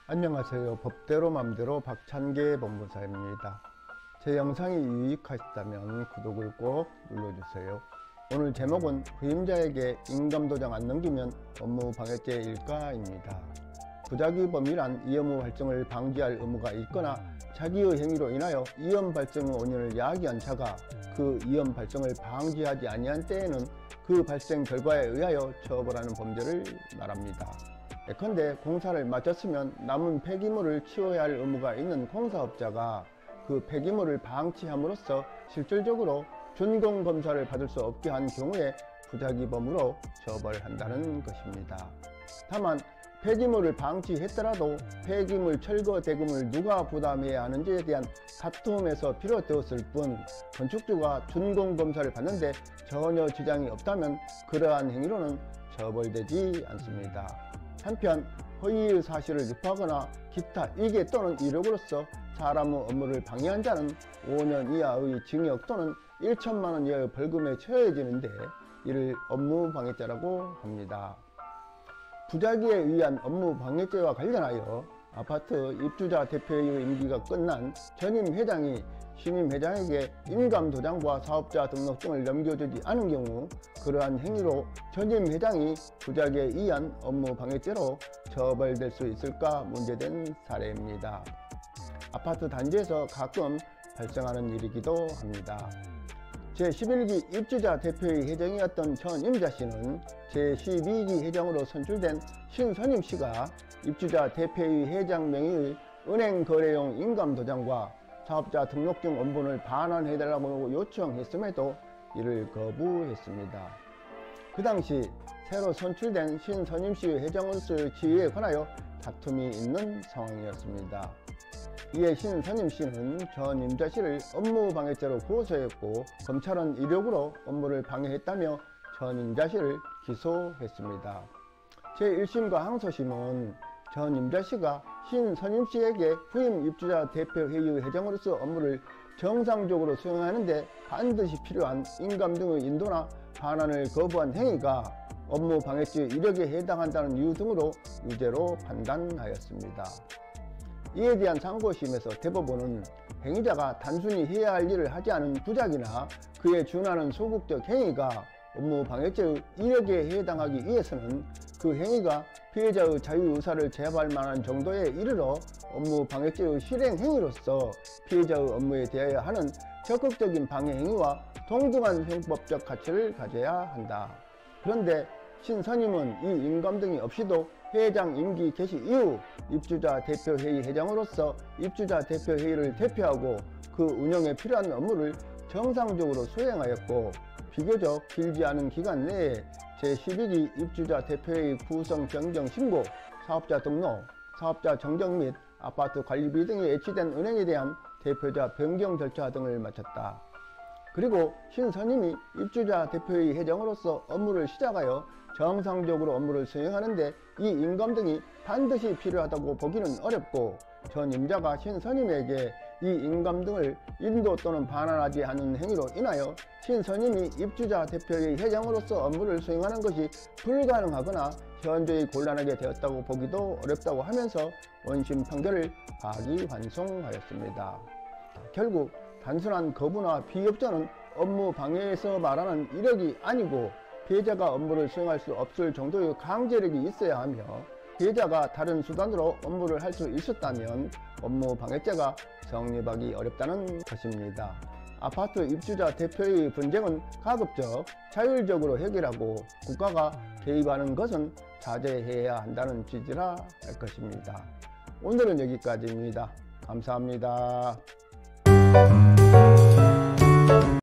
안녕하세요. 법대로 맘대로 박찬계 법무사입니다. 제 영상이 유익하셨다면 구독을 꼭 눌러주세요. 오늘 제목은 후임자에게 인감도장 안 넘기면 업무방해죄일까입니다. 부작위범이란 이업무 발생을 방지할 의무가 있거나 자기의 행위로 인하여 이업 발생 원인을 야기한 자가 그 이업 발생을 방지하지 아니한 때에는 그 발생 결과에 의하여 처벌하는 범죄를 말합니다. 예컨대 공사를 마쳤으면 남은 폐기물을 치워야 할 의무가 있는 공사업자가 그 폐기물을 방치함으로써 실질적으로 준공검사를 받을 수 없게 한 경우에 부작위범으로 처벌한다는 것입니다. 다만 폐기물을 방치했더라도 폐기물 철거 대금을 누가 부담해야 하는지에 대한 다툼에서 비롯되었을 뿐 건축주가 준공검사를 받는데 전혀 지장이 없다면 그러한 행위로는 처벌되지 않습니다. 한편 허위의 사실을 유포하거나 기타 이계 또는 이력으로서 사람의 업무를 방해한 자는 5년 이하의 징역 또는 1천만 원 이하의 벌금에 처해지는데 이를 업무방해죄라고 합니다. 부작위에 의한 업무방해죄와 관련하여 아파트 입주자 대표의 임기가 끝난 전임 회장이 신임 회장에게 인감도장과 사업자 등록증을 넘겨주지 않은 경우 그러한 행위로 전임 회장이 부작위에 의한 업무방해죄로 처벌될 수 있을까 문제된 사례입니다. 아파트 단지에서 가끔 발생하는 일이기도 합니다. 제11기 입주자 대표의 회장이었던 전임자 씨는 제12기 회장으로 선출된 신선임 씨가 입주자 대표의 회장 명의의 은행거래용 인감도장과 사업자 등록증 원본을 반환해달라고 요청했음에도 이를 거부했습니다. 그 당시 새로 선출된 신선임 씨의 회장으로서의 지위에 관하여 다툼이 있는 상황이었습니다. 이에 신선임 씨는 전임자 씨를 업무방해죄로 고소했고 검찰은 이력으로 업무를 방해했다며 전임자 씨를 기소했습니다. 제1심과 항소심은 전임자 씨가 신선임 씨에게 후임 입주자 대표회의 회장으로서 업무를 정상적으로 수행하는데 반드시 필요한 인감 등의 인도나 반환을 거부한 행위가 업무방해죄 이력에 해당한다는 이유 등으로 유죄로 판단하였습니다. 이에 대한 상고심에서 대법원은 행위자가 단순히 해야 할 일을 하지 않은 부작이나 그에 준하는 소극적 행위가 업무방해죄의 이력에 해당하기 위해서는 그 행위가 피해자의 자유의사를 제압할 만한 정도에 이르러 업무방해죄의 실행행위로서 피해자의 업무에 대하여 하는 적극적인 방해행위와 동등한 형법적 가치를 가져야 한다. 그런데 신선임은 이 인감 등이 없이도 회장 임기 개시 이후 입주자 대표회의 회장으로서 입주자 대표회의를 대표하고 그 운영에 필요한 업무를 정상적으로 수행하였고 비교적 길지 않은 기간 내에 제12기 입주자 대표회의 구성 변경 신고, 사업자 등록, 사업자 정정 및 아파트 관리비 등에 애취된 은행에 대한 대표자 변경 절차 등을 마쳤다. 그리고 신선임이 입주자 대표회의 회장으로서 업무를 시작하여 정상적으로 업무를 수행하는데 이 인감 등이 반드시 필요하다고 보기는 어렵고 전임자가 신선임에게 이 인감 등을 인도 또는 반환하지 않은 행위로 인하여 신선임이 입주자 대표의 회장으로서 업무를 수행하는 것이 불가능하거나 현저히 곤란하게 되었다고 보기도 어렵다고 하면서 원심 판결을 파기환송하였습니다. 결국 단순한 거부나 비협조는 업무 방해에서 말하는 이력이 아니고 피해자가 업무를 수행할 수 없을 정도의 강제력이 있어야 하며 피해자가 다른 수단으로 업무를 할 수 있었다면 업무방해죄가 성립하기 어렵다는 것입니다. 아파트 입주자 대표의 분쟁은 가급적 자율적으로 해결하고 국가가 개입하는 것은 자제해야 한다는 취지라 할 것입니다. 오늘은 여기까지입니다. 감사합니다.